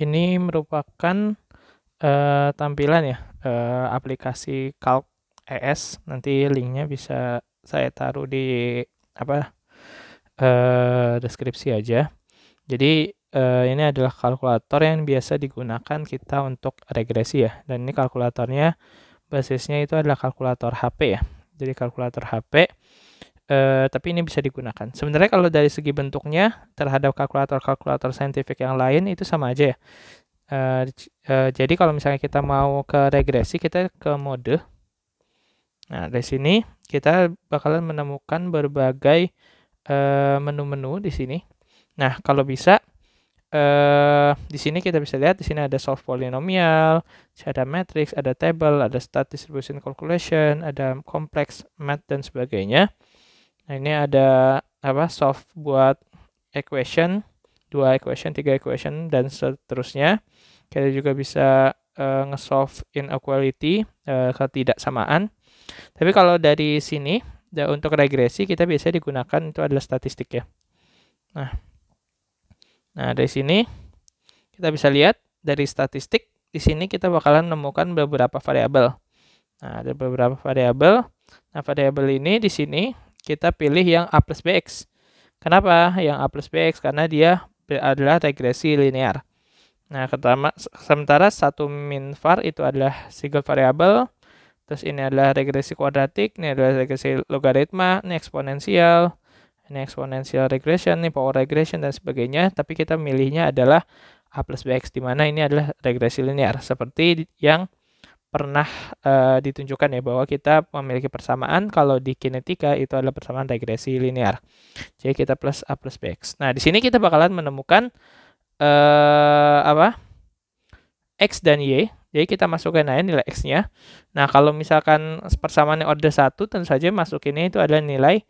Ini merupakan tampilan ya aplikasi Calc ES. Nanti linknya bisa saya taruh di apa deskripsi aja. Jadi ini adalah kalkulator yang biasa digunakan kita untuk regresi ya. Dan ini kalkulatornya basisnya itu adalah kalkulator HP ya. Jadi kalkulator HP. Tapi ini bisa digunakan. Sebenarnya kalau dari segi bentuknya terhadap kalkulator-kalkulator saintifik yang lain itu sama aja ya. Jadi kalau misalnya kita mau ke regresi, kita ke mode. Nah, dari sini kita bakalan menemukan berbagai menu-menu di sini. Nah, kalau bisa di sini kita bisa lihat di sini ada solve polynomial, ada matrix, ada table, ada stat distribution calculation, ada complex math dan sebagainya. Nah, ini ada solve buat equation, 2 equation, 3 equation dan seterusnya. Kita juga bisa nge-solve inequality, ketidaksamaan. Tapi kalau dari sini untuk regresi kita biasanya digunakan itu adalah statistik ya. Nah, dari sini kita bisa lihat dari statistik di sini kita bakalan menemukan beberapa variabel. Nah, ada beberapa variabel. Nah, variabel ini di sini kita pilih yang A plus BX. Kenapa yang A plus BX? Karena dia adalah regresi linear. Nah, sementara satu min var itu adalah single variable. Terus ini adalah regresi kuadratik, ini adalah regresi logaritma, ini eksponensial, ini exponential regression, ini power regression dan sebagainya. Tapi kita milihnya adalah A plus BX, di mana ini adalah regresi linear. Seperti yang pernah ditunjukkan ya, bahwa kita memiliki persamaan kalau di kinetika itu adalah persamaan regresi linear. Jadi kita plus A plus BX. Nah, di sini kita bakalan menemukan X dan Y. Jadi kita masukkan aja nilai X-nya. Nah, kalau misalkan persamaan order 1, tentu saja masukinnya itu adalah nilai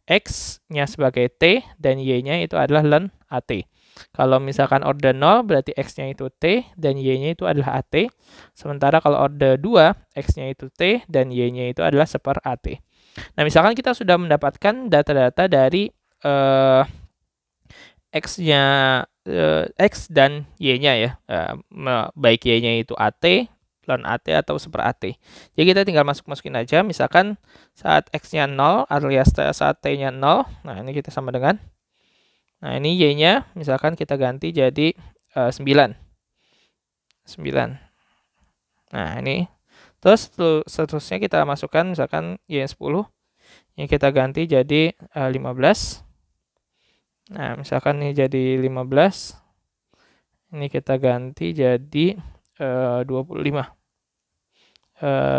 X-nya sebagai T dan Y-nya itu adalah ln AT. Kalau misalkan order 0, berarti X-nya itu T dan Y-nya itu adalah AT. Sementara kalau order 2, X-nya itu T dan Y-nya itu adalah seper AT. Nah, misalkan kita sudah mendapatkan data-data dari X-nya X dan Y-nya ya, baik Y-nya itu AT, ln AT atau seper AT. Jadi kita tinggal masukin aja, misalkan saat X-nya 0 alias saat T-nya 0, nah ini kita sama dengan, nah ini Y-nya misalkan kita ganti jadi 9. Nah ini, terus seterusnya kita masukkan misalkan Y-nya 10, ini kita ganti jadi 15. Nah, misalkan ini jadi 15. Ini kita ganti jadi 25.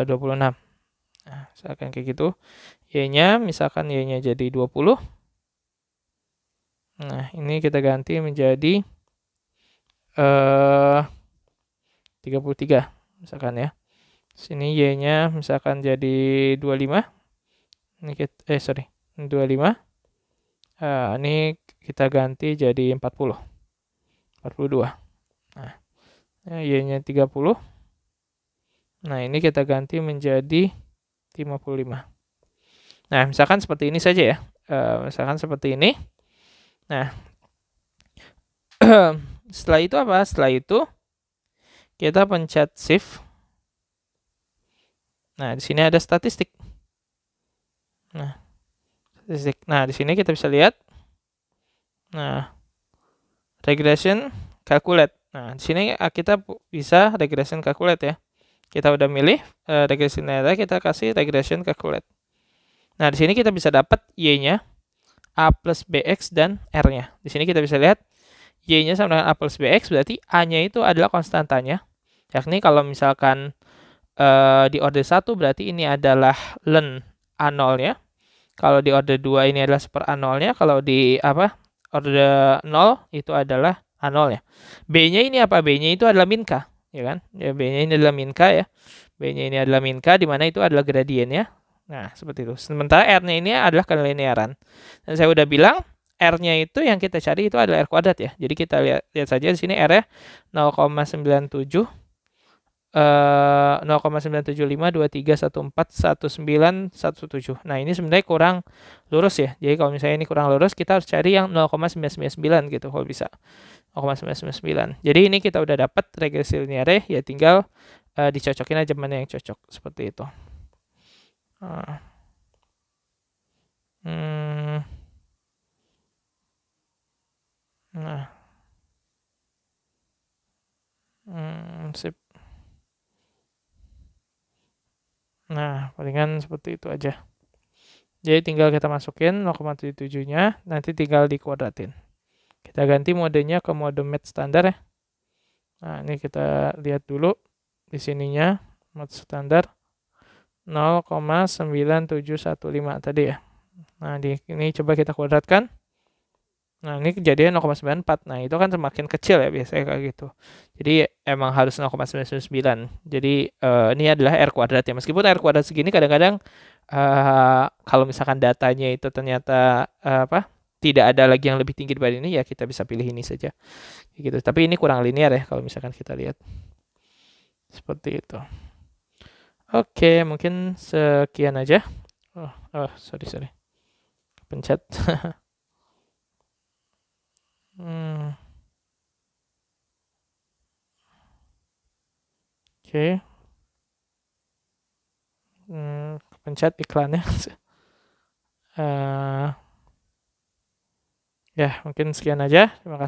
26. Nah, misalkan kayak gitu. Y-nya, misalkan Y-nya jadi 20. Nah, ini kita ganti menjadi 33. Misalkan ya. Sini Y-nya misalkan jadi 25. Ini kita, 25. Ini kita ganti jadi 42. Nah, Y-nya 30. Nah, ini kita ganti menjadi 55. Nah, misalkan seperti ini saja ya. Misalkan seperti ini. Nah, setelah itu apa? Setelah itu kita pencet shift. Nah, di sini ada statistik. Nah, di sini kita bisa lihat. Nah, regression calculate. Nah, di sini kita bisa regression calculate ya. Kita udah milih regression linear, kita kasih regression calculate. Nah, di sini kita bisa dapat Y-nya, A plus BX dan R-nya. Di sini kita bisa lihat Y-nya sama dengan A plus BX, berarti A-nya itu adalah konstantanya. Yakni kalau misalkan di order 1 berarti ini adalah ln A0-nya. Kalau di order 2 ini adalah seper A0-nya. Kalau di order 0 itu adalah A0 ya. B-nya ini apa? B-nya itu adalah min K, ya kan? Ya, B-nya ini adalah min K ya. B-nya ini adalah min K, di mana itu adalah gradiennya. Nah, seperti itu. Sementara R-nya ini adalah kelinearan. Dan saya udah bilang R-nya itu yang kita cari itu adalah R kuadrat ya. Jadi kita lihat saja di sini R-nya 0,97 0,97523141917. Nah, ini sebenarnya kurang lurus ya. Jadi kalau misalnya ini kurang lurus, kita harus cari yang 0,999 gitu kalau bisa. 0,999. Jadi ini kita udah dapat regresi linearnya, ya tinggal dicocokin aja mana yang cocok seperti itu. Sip. Nah, palingan seperti itu aja. Jadi tinggal kita masukin 0,77-nya, nanti tinggal dikuadratin. Kita ganti modenya ke mode match standar ya. Nah, ini kita lihat dulu di sininya, mode standar 0,9715 tadi ya. Nah, di ini coba kita kuadratkan. Nah, ini kejadian 0,94. Nah, itu kan semakin kecil ya biasanya kayak gitu. Jadi emang harus 0,999. Jadi ini adalah R kuadrat ya. Meskipun R kuadrat segini kadang-kadang kalau misalkan datanya itu ternyata tidak ada lagi yang lebih tinggi daripada ini, ya kita bisa pilih ini saja. Gitu. Tapi ini kurang linear ya kalau misalkan kita lihat. Seperti itu. Oke, mungkin sekian aja. Sorry. Pencet. Oke. Pencet iklannya. Ya, mungkin sekian aja. Terima kasih.